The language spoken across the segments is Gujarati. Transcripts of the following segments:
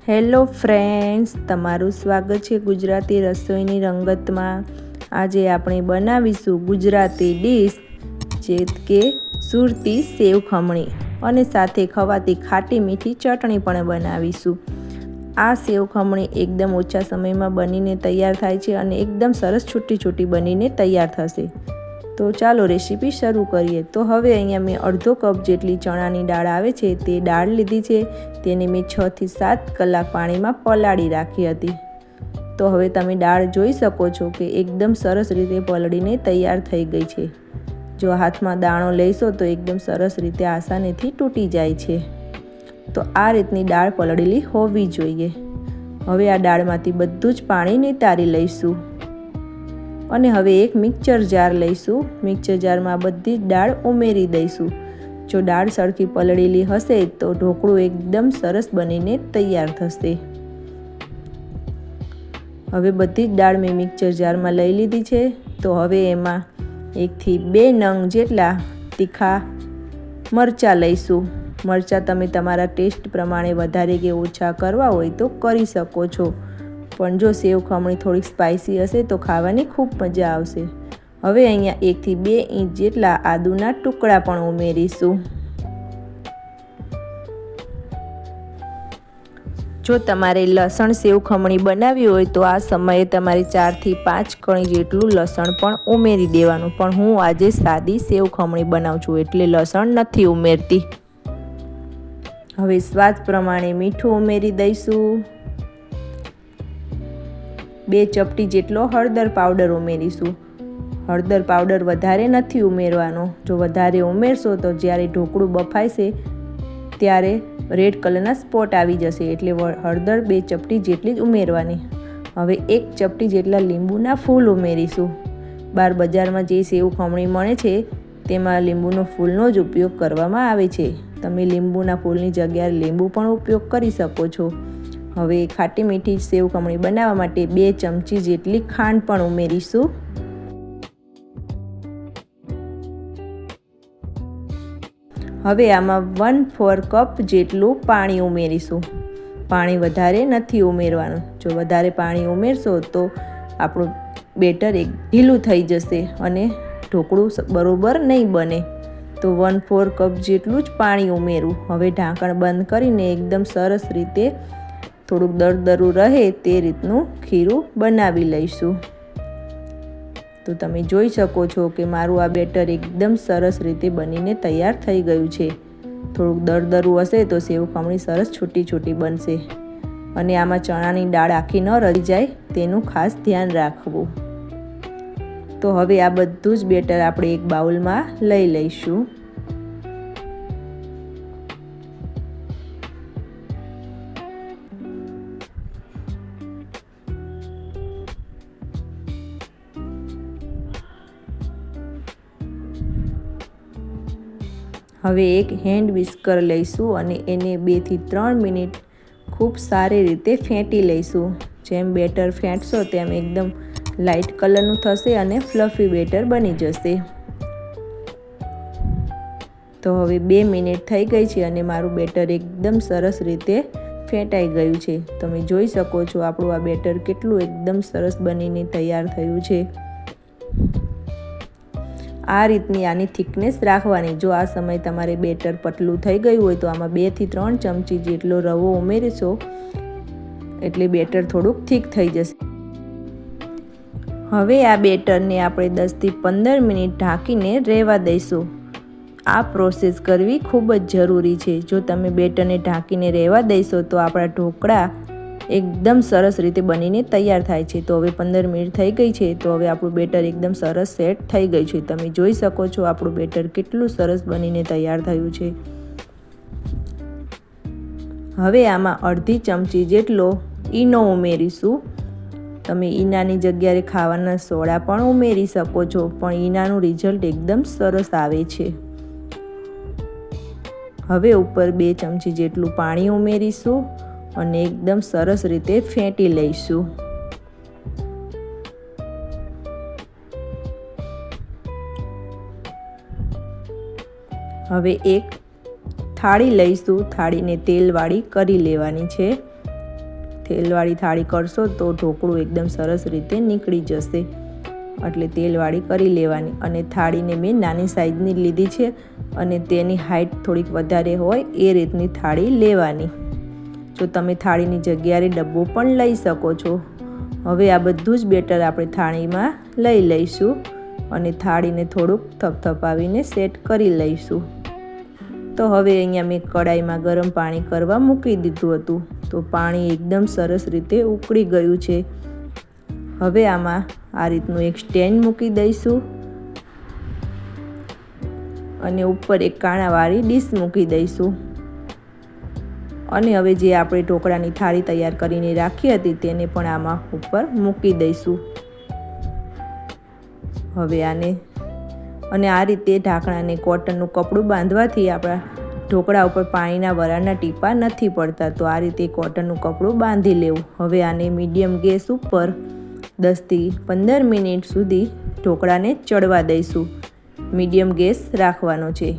હેલો ફ્રેન્ડ્સ, તમારું સ્વાગત છે ગુજરાતી રસોઈની રંગતમાં। આજે આપણે બનાવીશું ગુજરાતી ડીશ જે કે સુરતી સેવ ખમણી અને સાથે ખવાતી ખાટી મીઠી ચટણી પણ બનાવીશું। આ સેવ ખમણી એકદમ ઓછા સમયમાં બનીને તૈયાર થાય છે અને એકદમ સરસ છૂટી છૂટી બનીને તૈયાર થશે। તો ચાલો રેસીપી શરૂ કરીએ। તો હવે અહીંયા મેં અડધો કપ જેટલી ચણાની દાળ આવે છે તે દાળ લીધી છે। તેને મેં 6 થી 7 કલાક પાણીમાં પલાળી રાખી હતી। તો હવે તમે દાળ જોઈ શકો છો કે એકદમ સરસ રીતે પલળીને તૈયાર થઈ ગઈ છે। જો હાથમાં દાણો લઈશો તો એકદમ સરસ રીતે આસાનીથી તૂટી જાય છે। તો આ રીતની દાળ પલળેલી હોવી જોઈએ। હવે આ દાળમાંથી બધું જ પાણી નિતારી લઈશું અને હવે એક મિક્સર જાર લઈશું। મિક્સર જારમાં બધી જ દાળ ઉમેરી દઈશું। જો દાળ સરખી પલળેલી હશે તો ઢોકળું એકદમ સરસ બનીને તૈયાર થશે। હવે બધી જ દાળ મેં મિક્સર જારમાં લઈ લીધી છે। તો હવે એમાં 1 થી 2 નંગ જેટલા તીખા મરચાં લઈશું। મરચાં તમે તમારા ટેસ્ટ પ્રમાણે વધારે કે ઓછા કરવા હોય તો કરી શકો છો, પણ જો સેવ ખમણી થોડીક સ્પાઇસી હશે તો ખાવાની ખૂબ મજા આવશે। હવે અહીંયા 1 થી 2 ઇંચ જેટલા આદુના ટુકડા પણ ઉમેરીશું। જો તમારે લસણ સેવ ખમણી બનાવવી હોય તો આ સમયે તમારે 4 થી 5 કણી જેટલું લસણ પણ ઉમેરી દેવાનું, પણ હું આજે સાદી સેવ ખમણી બનાવું છું એટલે લસણ નથી ઉમેરતી। હવે સ્વાદ પ્રમાણે મીઠું ઉમેરી દઈશું। 2 ચપટી જેટલો હળદર પાવડર ઉમેરીશું। હળદર પાવડર વધારે નથી ઉમેરવાનો, જો વધારે ઉમેરશો તો જ્યારે ઢોકળું બફાઈશે ત્યારે રેડ કલરના સ્પોટ આવી જશે, એટલે હળદર 2 ચપટી જેટલી જ ઉમેરવાની। હવે 1 ચપટી જેટલા લીંબુના ફૂલ ઉમેરીશું। બહાર બજારમાં જે સેવ ખમણી મળે છે તેમાં લીંબુનો ફૂલનો જ ઉપયોગ કરવામાં આવે છે। તમે લીંબુના ફૂલની જગ્યાએ લીંબુ પણ ઉપયોગ કરી શકો છો। હવે ખાટી મીઠી સેવ ખમણી બનાવવા માટે 2 ચમચી જેટલી ખાંડ પણ ઉમેરીશું। હવે આમાં 1/4 કપ જેટલું પાણી ઉમેરીશું। પાણી વધારે નથી ઉમેરવાનું, જો વધારે પાણી ઉમેરશો તો આપણું બેટર એક ઢીલું થઈ જશે અને ઢોકળું બરોબર નહીં બને। તો 1/4 કપ જેટલું જ પાણી ઉમેરું। હવે ઢાંકણ બંધ કરીને એકદમ સરસ રીતે થોડુંક દરદરું રહે તે રીતનું ખીરું બનાવી લઈશું। તો તમે જોઈ શકો છો કે મારું આ બેટર એકદમ સરસ રીતે બનીને તૈયાર થઈ ગયું છે। થોડુંક દરદરું હશે તો સેવ ખમણી સરસ છૂટી છૂટી બનશે અને આમાં ચણાની દાળ આખી ન રળી જાય તેનું ખાસ ધ્યાન રાખવું। તો હવે આ બધું જ બેટર આપણે એક બાઉલમાં લઈ લઈશું। હવે એક હેન્ડ વિસ્કર લઈશું અને એને 2 થી 3 મિનિટ ખૂબ સારી રીતે ફેંટી લઈશું। જેમ બેટર ફેંટશો તેમ એકદમ લાઇટ કલરનું થશે અને ફ્લફી બેટર બની જશે। તો હવે 2 મિનિટ થઈ ગઈ છે અને મારું બેટર એકદમ સરસ રીતે ફેંટાઈ ગયું છે। તમે જોઈ શકો છો આપણું આ બેટર કેટલું એકદમ સરસ બનીને તૈયાર થયું છે। આ રીતની આની થિકનેસ રાખવાની। જો આ સમયે તમારે બેટર પતલું થઈ ગયું હોય તો આમાં 2 થી 3 ચમચી જેટલો રવો ઉમેરશો એટલે બેટર થોડુંક થીક થઈ જશે। હવે આ બેટરને આપણે 10 થી 15 મિનિટ ઢાંકીને રહેવા દઈશું। આ પ્રોસેસ કરવી ખૂબ જ જરૂરી છે। જો તમે બેટરને ઢાંકીને રહેવા દઈશો તો આપણા ઢોકળા એકદમ સરસ રીતે બનીને તૈયાર થાય છે। તો હવે 15 મિનિટ થઈ ગઈ છે, તો હવે આપણું બેટર એકદમ સરસ સેટ થઈ ગયું છે। તમે જોઈ શકો છો આપણું બેટર કેટલું સરસ બનીને તૈયાર થયું છે। હવે આમાં અડધી ચમચી જેટલો ઈનો ઉમેરીશું। તમે ઈનાની જગ્યાએ ખાવાના સોડા પણ ઉમેરી શકો છો, પણ ઈનાનું રિઝલ્ટ એકદમ સરસ આવે છે। હવે ઉપર 2 ચમચી જેટલું પાણી ઉમેરીશું અને એકદમ સરસ રીતે ફેંટી લઈશું। હવે એક થાળી લઈશું। થાળીને તેલવાળી કરી લેવાની છે। તેલવાળી થાળી કરશો તો ઢોકળું એકદમ સરસ રીતે નીકળી જશે. એટલે તેલવાળી કરી લેવાની. અને થાળીને મેં નાની સાઈઝની લીધી છે અને તેની હાઈટ થોડીક વધારે હોય એ રીતની થાળી લેવાની. જો તમે થાળીની જગ્યાએ ડબ્બો પણ લઈ શકો છો. હવે આ બધું જ બેટર આપણે થાળીમાં લઈ લઈશું અને થાળીને થોડુંક થપથપાવીને સેટ કરી લઈશું. તો હવે અહીંયા મેં કડાઈમાં ગરમ પાણી કરવા મૂકી દીધું હતું. તો પાણી એકદમ સરસ રીતે ઉકળી ગયું છે. હવે આમાં આ રીતનું એક સ્ટેન્ડ મૂકી દઈશું અને ઉપર એક કાણાવાળી ડીશ મૂકી દઈશું. અને હવે જે આપણે ઢોકળાની થાળી તૈયાર કરીને રાખી હતી તેને પણ આમાં ઉપર મૂકી દઈશું. હવે આને અને આ રીતે ઢાંકણાને કોટનનું કપડું બાંધવાથી આપણા ઢોકળા ઉપર પાણીના વરાળના ટીપા નથી પડતા. તો આ રીતે કોટનનું કપડું બાંધી લેવું. હવે આને મીડિયમ ગેસ ઉપર 10 થી 15 મિનિટ સુધી ઢોકળાને ચડવા દઈશું. મીડિયમ ગેસ રાખવાનો છે.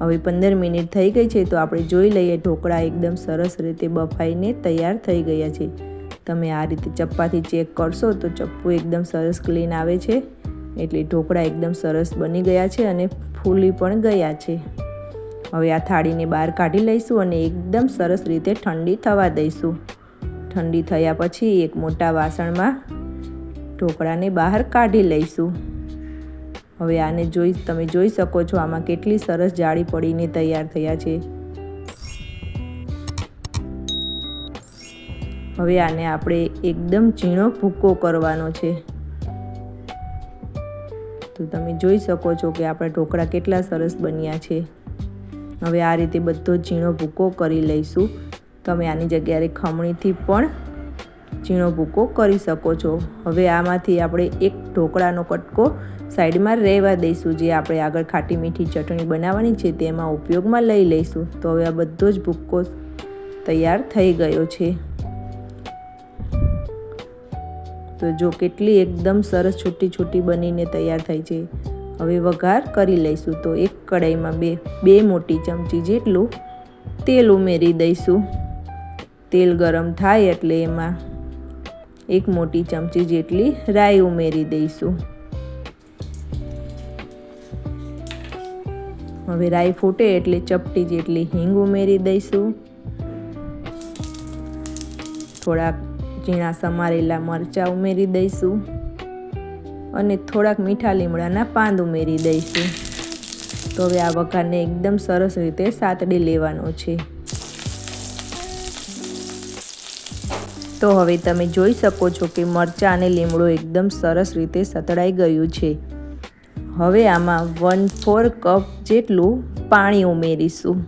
હવે 15 મિનિટ થઈ ગઈ છે તો આપણે જોઈ લઈએ ઢોકળા એકદમ સરસ રીતે બફાઈને તૈયાર થઈ ગયા છે. તમે આ રીતે ચપ્પાથી ચેક કરશો તો ચપ્પુ એકદમ સરસ ક્લીન આવે છે. એટલે ઢોકળા એકદમ સરસ બની ગયા છે અને ફૂલી પણ ગયા છે. હવે આ થાળીને બહાર કાઢી લઈશું અને એકદમ સરસ રીતે ઠંડી થવા દઈશું. ઠંડી થયા પછી એક મોટા વાસણમાં ઢોકળાને બહાર કાઢી લઈશું. હવે આને તમે જોઈ શકો છો આમાં કેટલી સરસ જાળી પડીને તૈયાર થયા છે. હવે આને આપણે એકદમ ઝીણો ભૂકો કરવાનો છે. તો તમે જોઈ શકો છો કે આપણા ઢોકળા કેટલા સરસ બન્યા છે. હવે આ રીતે બધો ઝીણો ભૂકો કરી લઈશું. તમે આની જગ્યાએ ખમણીથી પણ ઝીણો ભૂકો કરી શકો છો. હવે આમાંથી આપણે એક ઢોકળાનો કટકો સાઈડમાં રહેવા દઈશું. જે આપણે આગળ ખાટી મીઠી ચટણી બનાવવાની છે તેમાં ઉપયોગમાં લઈ લઈશું. તો હવે આ બધો જ ભૂકો તૈયાર થઈ ગયો છે. તો જો કેટલી એકદમ સરસ છૂટી છૂટી બનીને તૈયાર થઈ છે. હવે વઘાર કરી લઈશું. તો એક કઢાઈમાં બે મોટી ચમચી જેટલું તેલ ઉમેરી દઈશું. તેલ ગરમ થાય એટલે એમાં એક મોટી ચમચી જેટલી રાઈ ઉમેરી દઈશું. હવે રાઈ ફૂટે એટલે ચપટી જેટલી હિંગ ઉમેરી દઈશું. થોડાક ઝીણા સમારેલા મરચાં ઉમેરી દઈશું અને થોડાક મીઠા લીમડાના પાન ઉમેરી દઈશું. તો હવે આ વઘારને એકદમ સરસ રીતે સાતડી લેવાનો છે. તો હવે તમે જોઈ શકો છો કે મરચાં અને લીમડો એકદમ સરસ રીતે સતળાઈ ગયું છે. હવે આમાં 1/4 કપ જેટલું પાણી ઉમેરીશું.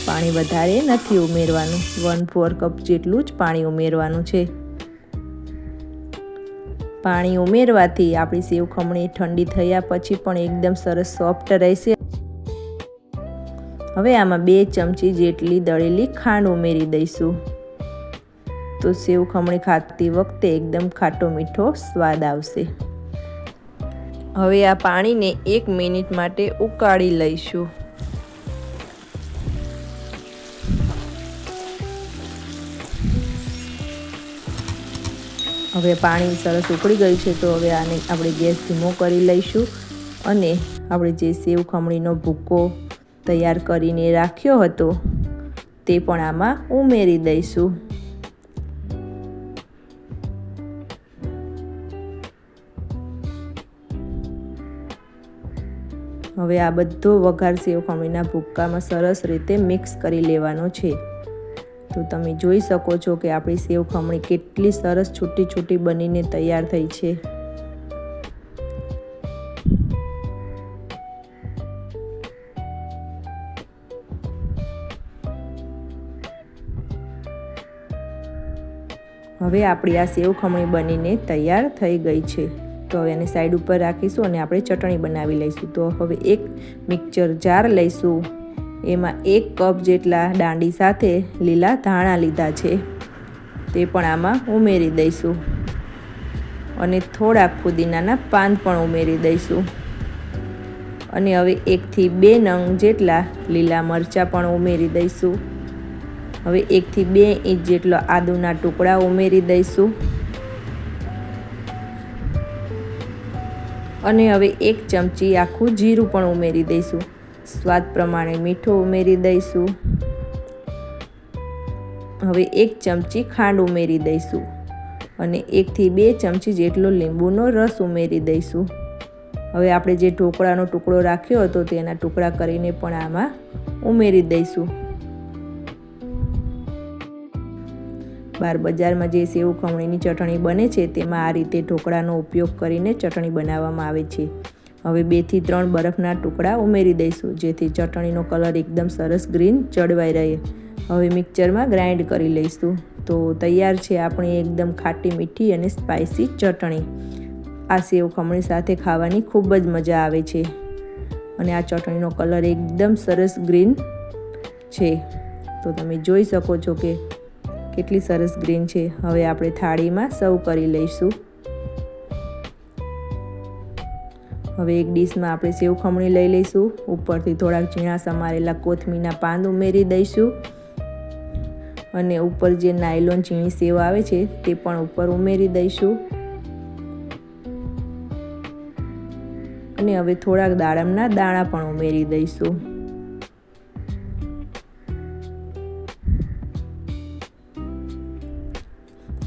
પાણી વધારે નથી ઉમેરવાનું. 1/4 કપ જેટલું જ પાણી ઉમેરવાનું છે. પાણી ઉમેરવાથી આપણી સેવ ખમણી ઠંડી થયા પછી પણ એકદમ સરસ સોફ્ટ રહેશે. હવે આમાં 2 ચમચી જેટલી દળેલી ખાંડ ઉમેરી દઈશું. તો સેવ ખમણી ખાતી વખતે એકદમ ખાટો મીઠો સ્વાદ આવશે. હવે આ પાણીને 1 મિનિટ માટે ઉકાળી લઈશું. હવે પાણી સરસ ઉકળી ગયું છે. તો હવે આને આપણે ગેસ ધીમો કરી લઈશું અને આપણે જે સેવ ખમણીનો ભૂકો તૈયાર કરીને રાખ્યો હતો તે પણ આમાં ઉમેરી દઈશું. હવે આ બધો વઘાર સેવ ખમણીના ભૂક્કામાં સરસ રીતે મિક્સ કરી લેવાનો છે. તો તમે જોઈ શકો છો કે આપણી સેવ ખમણી કેટલી સરસ છૂટી છૂટી બનીને તૈયાર થઈ છે. હવે આપણી આ સેવ ખમણી બનીને તૈયાર થઈ ગઈ છે. તો હવે એને સાઈડ ઉપર રાખીશું અને આપણે ચટણી બનાવી લઈશું. તો હવે એક મિક્સર જાર લઈશું. એમાં 1 કપ જેટલા દાંડી સાથે લીલા ધાણા લીધા છે તે પણ આમાં ઉમેરી દઈશું અને થોડાક ફુદીનાના પાન પણ ઉમેરી દઈશું. અને હવે 1 થી 2 નંગ જેટલા લીલા મરચાં પણ ઉમેરી દઈશું. હવે 1 થી 2 ઇંચ જેટલો આદુના ટુકડા ઉમેરી દઈશું અને હવે 1 ચમચી આખું જીરું પણ ઉમેરી દઈશું. સ્વાદ પ્રમાણે મીઠું ઉમેરી દઈશું. હવે 1 ચમચી ખાંડ ઉમેરી દઈશું અને 1 થી 2 ચમચી જેટલો લીંબુનો રસ ઉમેરી દઈશું. હવે આપણે જે ઢોકળાનો ટુકડો રાખ્યો હતો તેના ટુકડા કરીને પણ આમાં ઉમેરી દઈશું. બહાર બજારમાં જે સેવ ખમણીની ચટણી બને છે તેમાં આ રીતે ઢોકળાનો ઉપયોગ કરીને ચટણી બનાવવામાં આવે છે. હવે 2 થી 3 બરફના ટુકડા ઉમેરી દઈશું જેથી ચટણીનો કલર એકદમ સરસ ગ્રીન જળવાઈ રહે. હવે મિક્સરમાં ગ્રાઇન્ડ કરી લઈશું. તો તૈયાર છે આપણી એકદમ ખાટી મીઠી અને સ્પાઇસી ચટણી. આ સેવ ખમણી સાથે ખાવાની ખૂબ જ મજા આવે છે અને આ ચટણીનો કલર એકદમ સરસ ગ્રીન છે. તો તમે જોઈ શકો છો કે કેટલી સરસ ગ્રીન છે. હવે આપણે થાળીમાં સર્વ કરી લઈશું. હવે એક ડીશમાં આપણે સેવ ખમણી લઈ લઈશું. ઉપરથી થોડાક ઝીણા સમારેલા કોથમીરના પાન ઉમેરી દઈશું અને ઉપર જે નાયલોન ઝીણી સેવ આવે છે તે પણ ઉપર ઉમેરી દઈશું અને હવે થોડાક દાડમના દાણા પણ ઉમેરી દઈશું.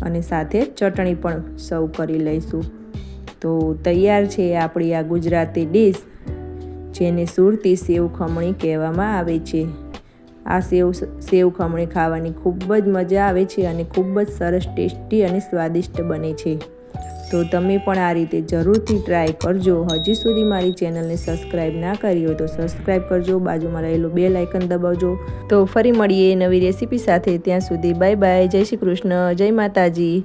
અને સાથે ચટણી પણ સર્વ કરી લઈશું. તો તૈયાર છે આપણી આ ગુજરાતી ડીશ જેને સુરતી સેવ ખમણી કહેવામાં આવે છે. આ સેવ ખમણી ખાવાની ખૂબ જ મજા આવે છે અને ખૂબ જ સરસ ટેસ્ટી અને સ્વાદિષ્ટ બને છે. તો તમે પણ આ રીતે જરૂરથી ટ્રાય કરજો. હજી સુધી મારી ચેનલને સબસ્ક્રાઈબ ના કરી હોય તો સબસ્ક્રાઈબ કરજો. બાજુમાં રહેલું બેલ આઇકન દબાવજો. તો ફરી મળીએ નવી રેસીપી સાથે. ત્યાં સુધી બાય બાય. જય શ્રી કૃષ્ણ. જય માતાજી.